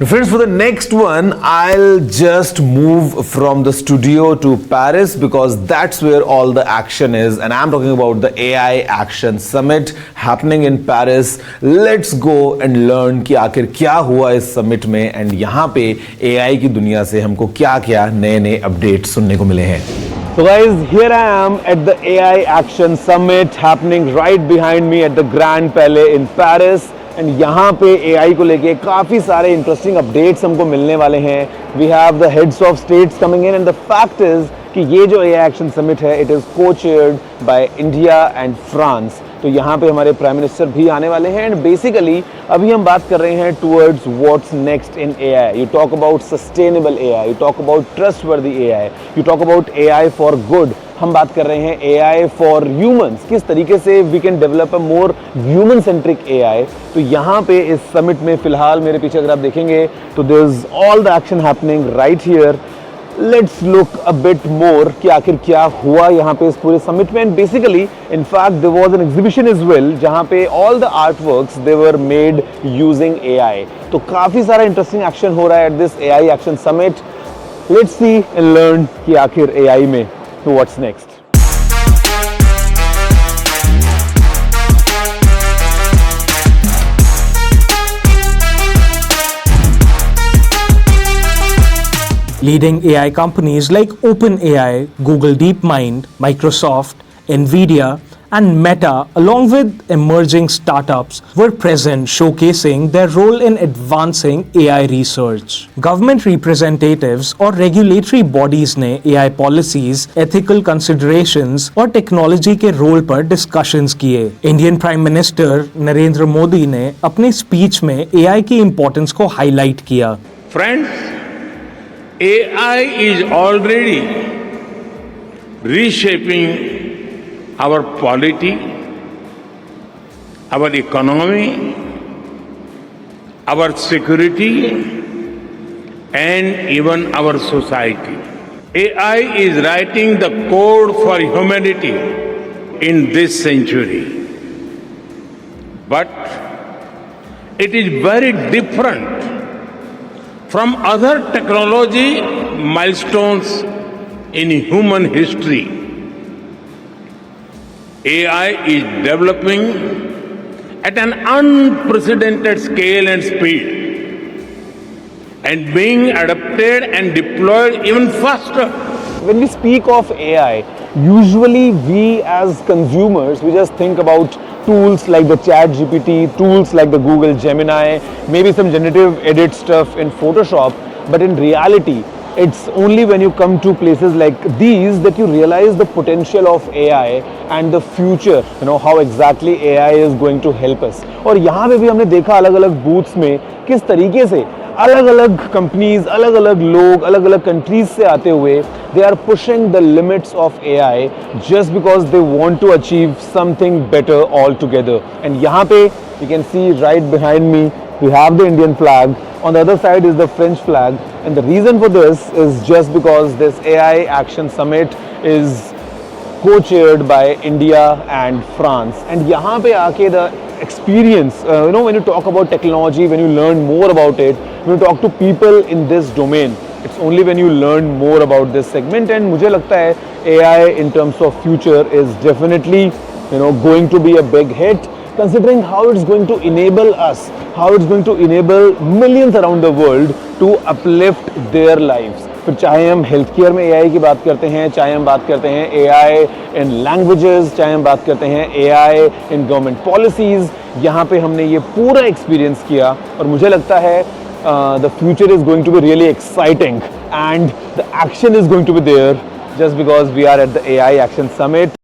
Friends, for the next one, I'll just move from the studio to Paris because that's where all the action is. And I'm talking about the AI Action Summit happening in Paris. Let's go and learn कि आखिर क्या हुआ इस summit में and यहाँ पे AI की दुनिया से हमको क्या-क्या नए-नए अपडेट्स सुनने को मिले हैं. So guys, here I am at the AI Action Summit happening right behind me at the Grand Palais in Paris. And यहाँ पे AI को लेके काफ़ी सारे इंटरेस्टिंग अपडेट्स हमको मिलने वाले हैं. We have the heads of states coming in and the fact is कि ये जो AI एक्शन समिट है it is co-chaired by India and France. तो यहाँ पे हमारे प्राइम मिनिस्टर भी आने वाले हैं एंड बेसिकली अभी हम बात कर रहे हैं towards what's next in AI. You talk about sustainable AI, you talk about trustworthy AI, you talk about AI for good. हम बात कर रहे हैं AI फॉर ह्यूमंस, किस तरीके से we can develop a more human centric AI. तो यहाँ पे इस समिट में फिलहाल मेरे पीछे अगर आप देखेंगे तो there is all the action happening right here. Let's look a bit more कि आखिर क्या हुआ यहाँ पे इस पूरे समिट में. And basically in fact there was an exhibition as well जहाँ पे all the art works they were made using AI. तो काफ़ी सारा इंटरेस्टिंग एक्शन हो रहा है at this AI action summit. Let's see and learn कि आखिर AI में तो what's next. Leading AI companies like OpenAI, Google DeepMind, Microsoft, Nvidia, and Meta, along with emerging startups, were present showcasing their role in advancing AI research. Government representatives or regulatory bodies ने AI policies, ethical considerations और technology के role पर discussions किए. Indian Prime Minister Narendra Modi ने अपने speech में AI की importance को highlight किया. Friends, AI is already reshaping our polity, our economy, our security, and even our society. AI is writing the code for humanity in this century. But it is very different from other technology milestones in human history. AI is developing at an unprecedented scale and speed and being adapted and deployed even faster. When we speak of AI, usually we as consumers, we just think about tools like the ChatGPT, tools like the Google Gemini, maybe some generative edit stuff in Photoshop, but in reality, it's only when you come to places like these that you realize the potential of AI and the future, how exactly AI is going to help us. और यहाँ पे भी हमने देखा अलग अलग booths में किस तरीके से अलग अलग कंपनीज, अलग अलग लोग, अलग अलग कंट्रीज से आते हुए they are pushing the limits of AI just because they want to achieve something better altogether. And यहाँ पे you can see right behind me we have the Indian flag. On the other side is the French flag. And the reason for this is just because this AI Action Summit is co-chaired by India and France. And यहाँ पे आके the experience, when you talk about technology, when you learn more about it, when you talk to people in this domain, it's only when you learn more about this segment. And मुझे लगता है AI in terms of future is definitely, going to be a big hit, considering how it's going to enable us, how it's going to enable millions around the world to uplift their lives. फिर चाहे हम health care में AI की बात करते हैं, चाहे हम बात करते हैं AI इन लैंग्वेजेस, चाहे हम बात करते हैं AI इन गवर्नमेंट पॉलिसीज़, यहाँ पे हमने ये पूरा एक्सपीरियंस किया और मुझे लगता है the future is going to be really exciting and the action is going to be there just because we are at the AI Action Summit.